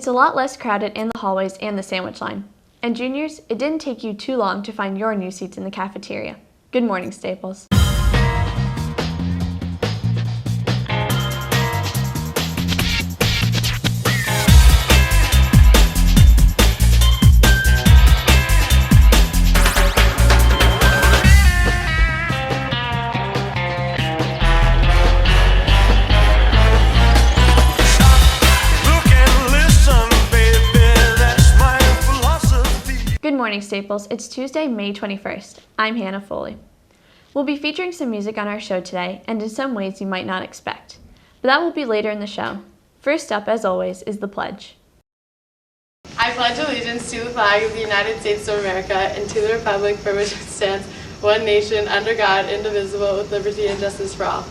It's a lot less crowded in the hallways and the sandwich line. And juniors, it didn't take you too long to find your new seats in the cafeteria. Good morning, Staples. Good morning, Staples. It's Tuesday, May 21st. I'm Hannah Foley. We'll be featuring some music on our show today, and in some ways you might not expect. But that will be later in the show. First up, as always, is the pledge. I pledge allegiance to the flag of the United States of America and to the republic for which it stands, one nation, under God, indivisible, with liberty and justice for all.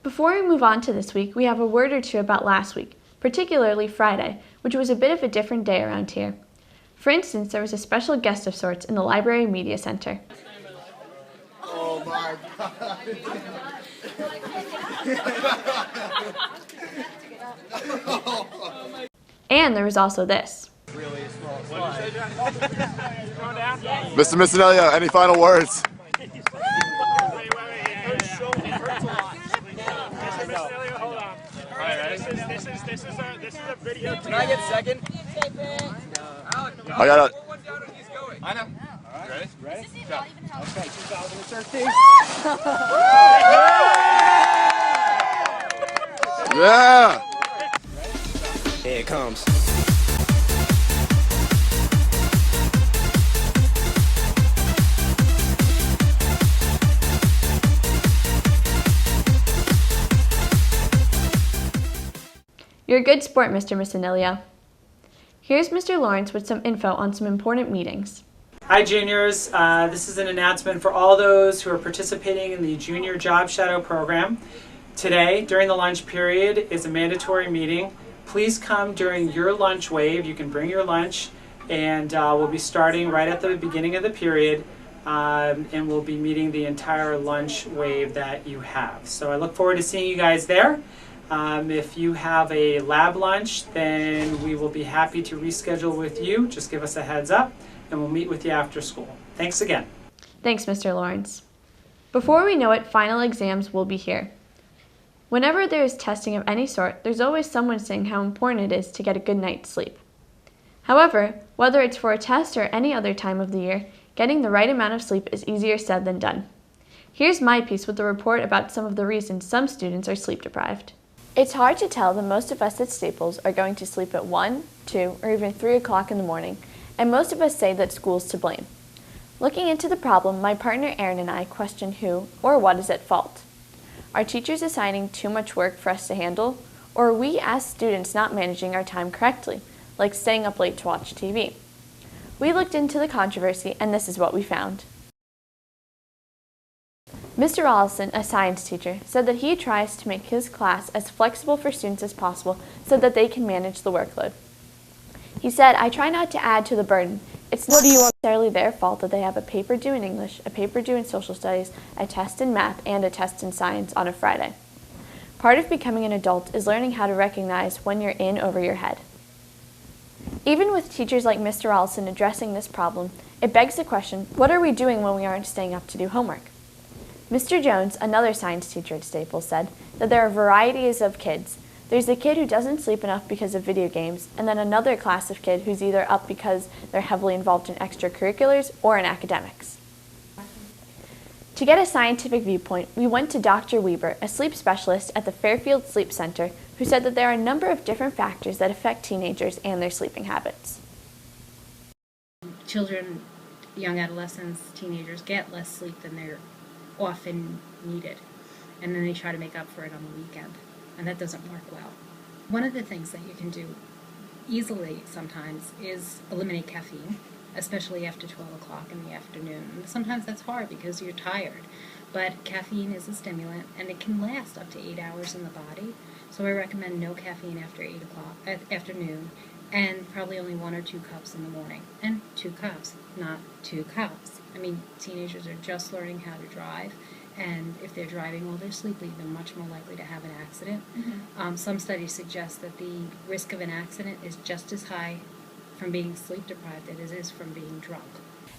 Before we move on to this week, we have a word or two about last week, particularly Friday, which was a bit of a different day around here. For instance, there was a special guest of sorts in the Library Media Center. Oh my God. And there was also this. Mr. Missinellia, any final words? This is a video. Can I get second? I got it. I know. All right. Ready? Go. Okay, 2013. Yeah! Here it comes. You're a good sport, Mr. Missinellia. Here's Mr. Lawrence with some info on some important meetings. Hi juniors, this is an announcement for all those who are participating in the Junior Job Shadow Program. Today, during the lunch period, is a mandatory meeting. Please come during your lunch wave. You can bring your lunch, and we'll be starting right at the beginning of the period, and we'll be meeting the entire lunch wave that you have. So I look forward to seeing you guys there. If you have a lab lunch, then we will be happy to reschedule with you. Just give us a heads up, and we'll meet with you after school. Thanks again. Thanks, Mr. Lawrence. Before we know it, final exams will be here. Whenever there is testing of any sort, there's always someone saying how important it is to get a good night's sleep. However, whether it's for a test or any other time of the year, getting the right amount of sleep is easier said than done. Here's my piece with a report about some of the reasons some students are sleep deprived. It's hard to tell that most of us at Staples are going to sleep at 1, 2, or even 3 o'clock in the morning, and most of us say that school's to blame. Looking into the problem, my partner Erin and I question who or what is at fault. Are teachers assigning too much work for us to handle, or are we as students not managing our time correctly, like staying up late to watch TV? We looked into the controversy, and this is what we found. Mr. Allison, a science teacher, said that he tries to make his class as flexible for students as possible so that they can manage the workload. He said, I try not to add to the burden. It's not necessarily their fault that they have a paper due in English, a paper due in social studies, a test in math, and a test in science on a Friday. Part of becoming an adult is learning how to recognize when you're in over your head. Even with teachers like Mr. Allison addressing this problem, it begs the question, what are we doing when we aren't staying up to do homework? Mr. Jones, another science teacher at Staples, said that there are varieties of kids. There's the kid who doesn't sleep enough because of video games, and then another class of kid who's either up because they're heavily involved in extracurriculars or in academics. To get a scientific viewpoint, we went to Dr. Weber, a sleep specialist at the Fairfield Sleep Center, who said that there are a number of different factors that affect teenagers and their sleeping habits. Children, young adolescents, teenagers get less sleep than they're often needed, and then they try to make up for it on the weekend, and that doesn't work well. One of the things that you can do easily sometimes is eliminate caffeine, especially after 12 o'clock in the afternoon. Sometimes that's hard because you're tired, but caffeine is a stimulant, and it can last up to 8 hours in the body, so I recommend no caffeine after 8 o'clock afternoon, and probably only 1 or 2 cups in the morning, and 2 cups, not 2 cups. I mean, teenagers are just learning how to drive, And if they're driving while they're sleeping, they're much more likely to have an accident. Some studies suggest that the risk of an accident is just as high from being sleep deprived as it is from being drunk.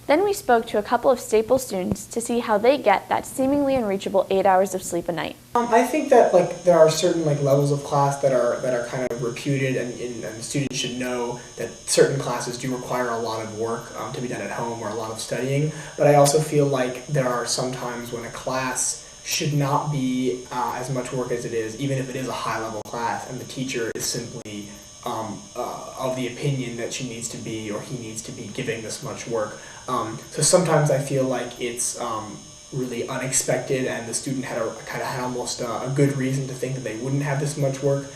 Then we spoke to a couple of Staples students to see how they get that seemingly unreachable 8 hours of sleep a night. I think that there are certain levels of class that are kind of reputed, and students should know that certain classes do require a lot of work to be done at home, or a lot of studying. But I also feel like there are some times when a class should not be as much work as it is, even if it is a high-level class, and the teacher is simply of the opinion that she needs to be, or he needs to be, giving this much work. So sometimes I feel like it's really unexpected, and the student had almost a good reason to think that they wouldn't have this much work.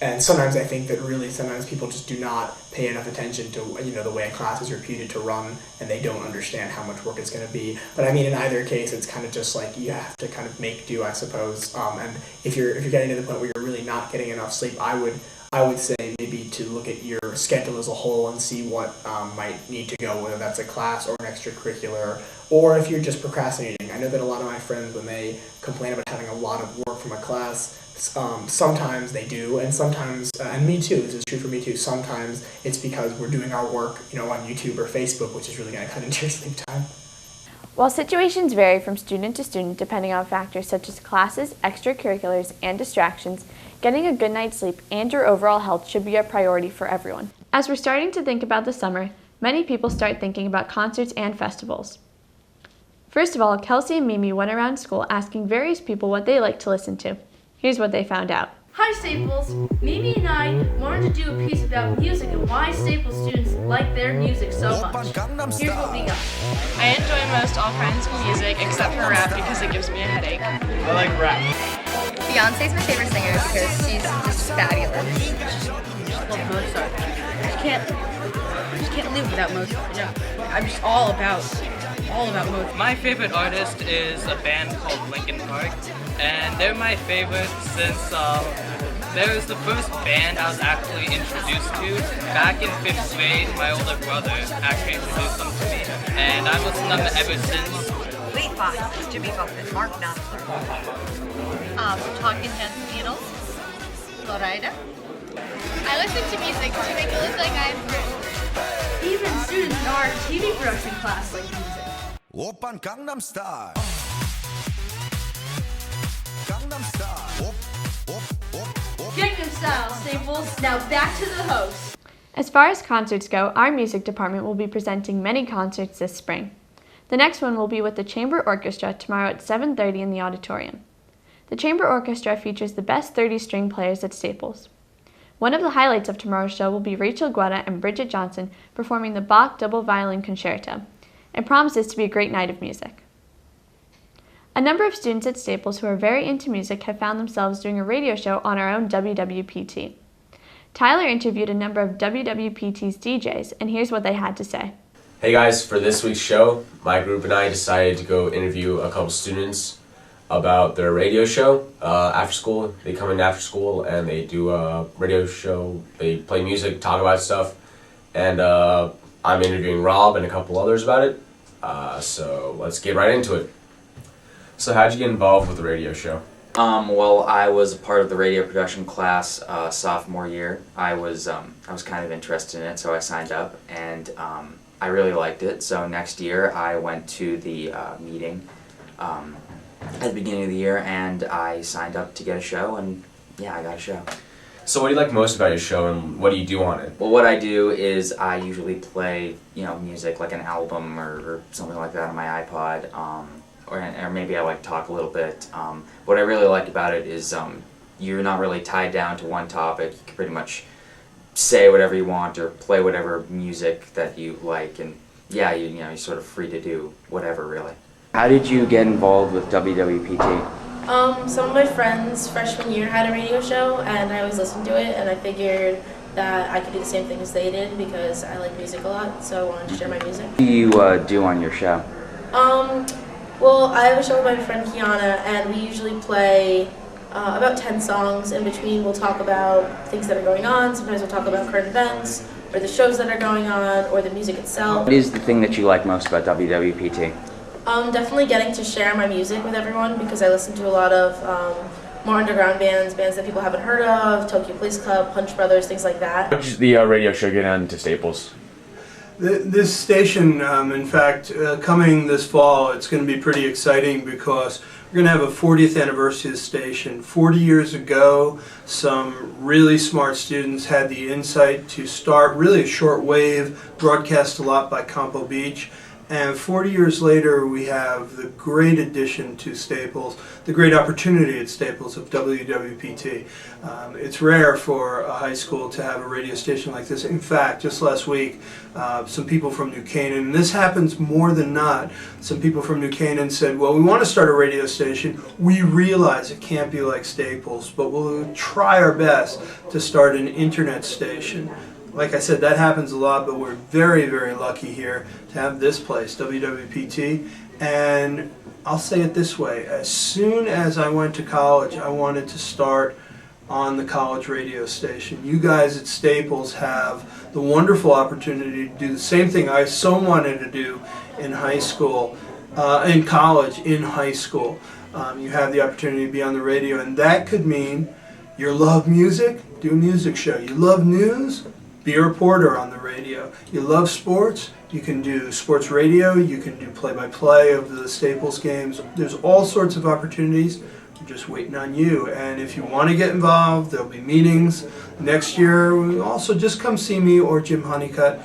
And sometimes I think that sometimes people just do not pay enough attention to the way a class is reputed to run, and they don't understand how much work it's going to be. But I mean, in either case, it's kind of just you have to kind of make do, I suppose. And if you're getting to the point where you're really not getting enough sleep, I would say maybe to look at your schedule as a whole and see what might need to go, whether that's a class or an extracurricular, or if you're just procrastinating. I know that a lot of my friends, when they complain about having a lot of work from a class, sometimes they do, and sometimes, and me too, this is true for me too, sometimes it's because we're doing our work on YouTube or Facebook, which is really going to cut into your sleep time. While situations vary from student to student depending on factors such as classes, extracurriculars, and distractions, getting a good night's sleep and your overall health should be a priority for everyone. As we're starting to think about the summer, many people start thinking about concerts and festivals. First of all, Kelsey and Mimi went around school asking various people what they like to listen to. Here's what they found out. Hi Staples! Mimi and I wanted to do a piece about music and why Staples students like their music so much. Here's what we got. I enjoy most all kinds of music except for rap because it gives me a headache. I like rap. Beyonce's my favorite singer because she's just fabulous. I love Mozart. I just can't live without Mozart. Yeah. I'm just all about Mozart. My favorite artist is a band called Linkin Park, and they're my favorite since they was the first band I was actually introduced to. Back in 5th grade, my older brother actually introduced them to me, and I've listened to them ever since. Wait, Fox, Jimmy Buffett, Mark Knopfler, Talking Heads, Beatles, Florida. I listen to music to make it look like I'm free. Even students in our TV production class like music. Oppan Gangnam Style. Gangnam Style. Gangnam Style, Staples. Now back to the host. As far as concerts go, our music department will be presenting many concerts this spring. The next one will be with the Chamber Orchestra tomorrow at 7:30 in the auditorium. The Chamber Orchestra features the best 30 string players at Staples. One of the highlights of tomorrow's show will be Rachel Guetta and Bridget Johnson performing the Bach Double Violin Concerto. It promises to be a great night of music. A number of students at Staples who are very into music have found themselves doing a radio show on our own WWPT. Tyler interviewed a number of WWPT's DJs, and here's what they had to say. Hey guys, for this week's show, my group and I decided to go interview a couple students about their radio show after school. They come in after school and they do a radio show, they play music, talk about stuff, and I'm interviewing Rob and a couple others about it, so let's get right into it. So how'd you get involved with the radio show? Well, I was a part of the radio production class sophomore year. I was kind of interested in it, so I signed up, and I really liked it. So next year I went to the meeting at the beginning of the year, and I signed up to get a show, and yeah, I got a show. So what do you like most about your show, and what do you do on it? Well, what I do is I usually play, music like an album or something like that on my iPod, or maybe I like talk a little bit. What I really like about it is you're not really tied down to one topic. You can pretty much say whatever you want or play whatever music that you like, and yeah, you're sort of free to do whatever, really. How did you get involved with WWPT? Some of my friends freshman year had a radio show, and I always listened to it, and I figured that I could do the same thing as they did because I like music a lot, so I wanted to share my music. What do you do on your show? Well, I have a show with my friend Kiana, and we usually play about 10 songs. In between, we'll talk about things that are going on. Sometimes we'll talk about current events, or the shows that are going on, or the music itself. What is the thing that you like most about WWPT? Definitely getting to share my music with everyone because I listen to a lot of more underground bands that people haven't heard of, Tokyo Police Club, Punch Brothers, things like that. How did the radio show get on to Staples? This station, in fact, coming this fall, it's going to be pretty exciting because we're going to have a 40th anniversary of the station. 40 years ago, some really smart students had the insight to start really a shortwave broadcast a lot by Campo Beach. And 40 years later, we have the great addition to Staples, the great opportunity at Staples of WWPT. It's rare for a high school to have a radio station like this. In fact, just last week, some people from New Canaan, and this happens more than not, some people from New Canaan said, well, we want to start a radio station. We realize it can't be like Staples, but we'll try our best to start an internet station. Like I said, that happens a lot, but we're very, very lucky here to have this place, WWPT. And I'll say it this way, as soon as I went to college, I wanted to start on the college radio station. You guys at Staples have the wonderful opportunity to do the same thing I so wanted to do in high school, in college, in high school. You have the opportunity to be on the radio, and that could mean you love music, do a music show. You love news, be a reporter on the radio. You love sports, you can do sports radio, you can do play-by-play of the Staples games. There's all sorts of opportunities. We're just waiting on you. And if you want to get involved, there'll be meetings next year. Also, just come see me or Jim Honeycutt.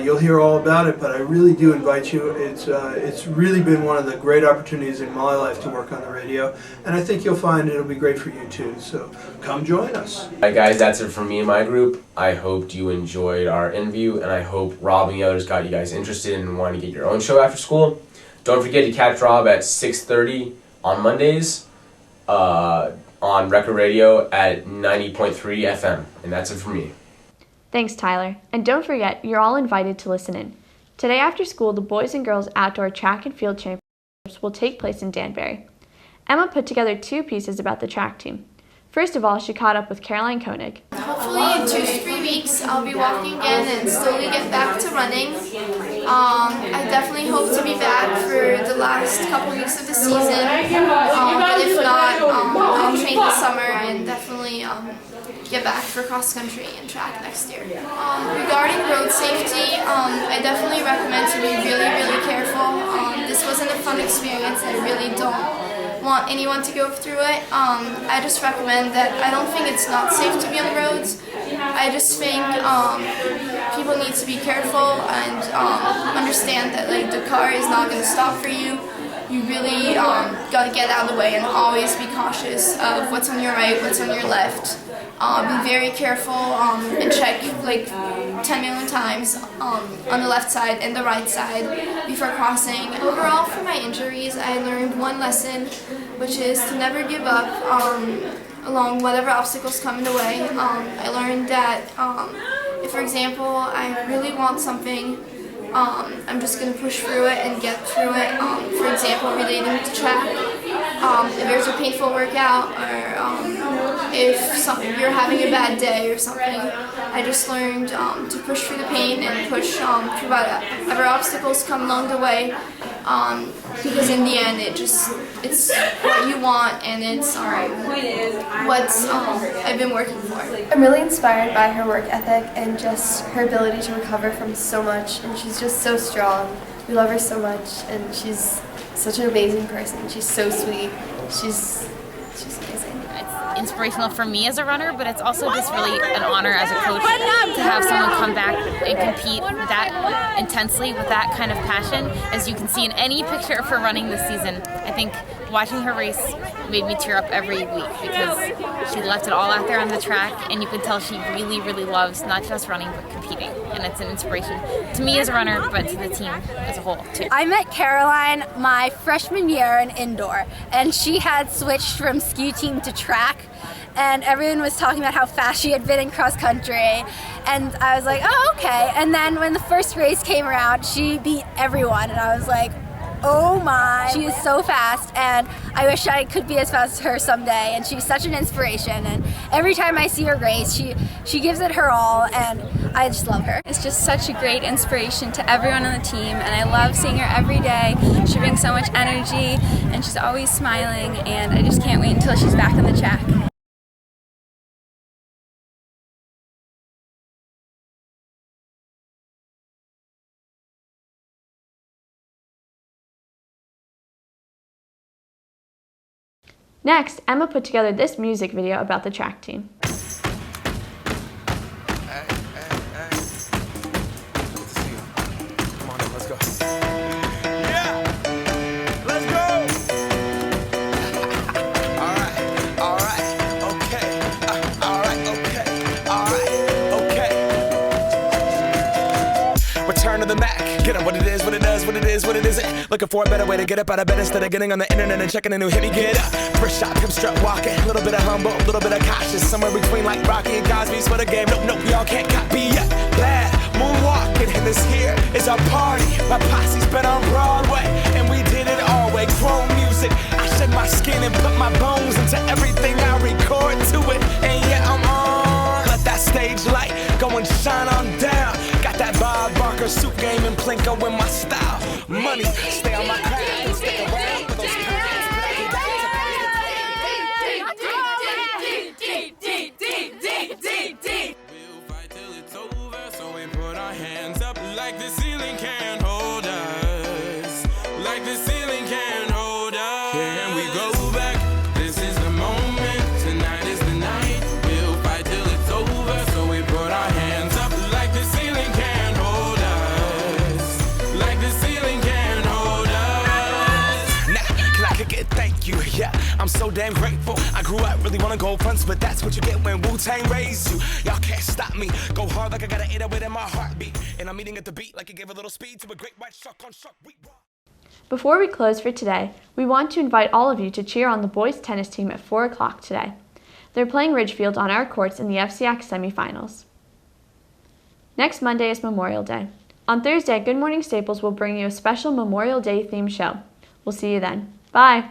You'll hear all about it, but I really do invite you. It's really been one of the great opportunities in my life to work on the radio, and I think you'll find it'll be great for you too. So come join us. Alright guys, that's it from me and my group. I hoped you enjoyed our interview, and I hope Rob and the others got you guys interested in wanting to get your own show after school. Don't forget to catch Rob at 6:30 on Mondays on Record Radio at 90.3 FM, and that's it from me. Thanks, Tyler. And don't forget, you're all invited to listen in. Today after school, the boys and girls outdoor track and field championships will take place in Danbury. Emma put together 2 pieces about the track team. First of all, she caught up with Caroline Koenig. Hopefully in 2 to 3 weeks, I'll be walking again and slowly get back to running. I definitely hope to be back for the last couple weeks of the season. But if not, I'll train this summer and definitely get back for cross country and track next year. Regarding road safety, I definitely recommend to be really, really careful. This wasn't a fun experience, and I really don't want anyone to go through it. I just recommend that I don't think it's not safe to be on the roads. I just think people need to be careful and understand that like the car is not going to stop for you. You really got to get out of the way and always be cautious of what's on your right, what's on your left. Be very careful and check like 10 million times on the left side and the right side before crossing. Overall, for my injuries, I learned one lesson, which is to never give up along whatever obstacles come in the way. I learned that if, for example, I really want something, I'm just going to push through it and get through it. For example, relating to track, if there's a painful workout or if you're having a bad day or something, I just learned to push through the pain and push through whatever obstacles come along the way, because in the end it's what you want and it's what I've been working for. I'm really inspired by her work ethic and just her ability to recover from so much, and she's just so strong. We love her so much, and she's such an amazing person. She's so sweet. She's amazing. It's inspirational for me as a runner, but it's also just really an honor as a coach to have someone come back and compete that intensely with that kind of passion. As you can see in any picture of her running this season, I think watching her race made me tear up every week because she left it all out there on the track, and you can tell she really, really loves not just running but competing, and it's an inspiration to me as a runner, but to the team as a whole too. I met Caroline my freshman year in indoor, and she had switched from ski team to track, and everyone was talking about how fast she had been in cross country, and I was like, oh, okay. And then when the first race came around, she beat everyone, and I was like, oh my. She is so fast, and I wish I could be as fast as her someday, and she's such an inspiration, and every time I see her race, she gives it her all, and I just love her. It's just such a great inspiration to everyone on the team, and I love seeing her every day. She brings so much energy, and she's always smiling, and I just can't wait until she's back on the track. Next, Emma put together this music video about the track team. Return to the Mac, get up what it is, what it does, what it is, what it isn't. Looking for a better way to get up out of bed instead of getting on the internet and checking a new hit. Me get up, first shot, hip strut walking, a little bit of humble, a little bit of cautious, somewhere between like Rocky and Cosby's for the game. Nope, y'all can't copy yet. Bad moonwalking, and this here is our party. My posse's been on Broadway, and we did it all way. Chrome music, I shed my skin and put my bones into everything I record to it. And yeah, I'm on. Let that stage light go and shine on down. Got that Bob Barker suit game and Plinko in my style. Money, stay on my craft and stick around for those pounds. We'll fight till it's over, so we put our hands up like the ceiling can't hold us. Like the ceiling can't hold us. Can we go back? This is the moment. Tonight is the night. We'll fight till it's over, so we put our hands up like the ceiling can't hold us. Like the ceiling can't hold us. Nah, can I kick it? Thank you, yeah. I'm so damn grateful. I grew up really wanna go fronts, but that's what you get when Wu-Tang raised you. Y'all can't stop me. Go hard like I got an 808 in my heartbeat. And I'm eating at the beat like it gave a little speed to a great white shark on shark. Before we close for today, we want to invite all of you to cheer on the boys tennis team at 4 o'clock today. They're playing Ridgefield on our courts in the FCX semifinals. Next Monday is Memorial Day. On Thursday, Good Morning Staples will bring you a special Memorial Day themed show. We'll see you then. Bye!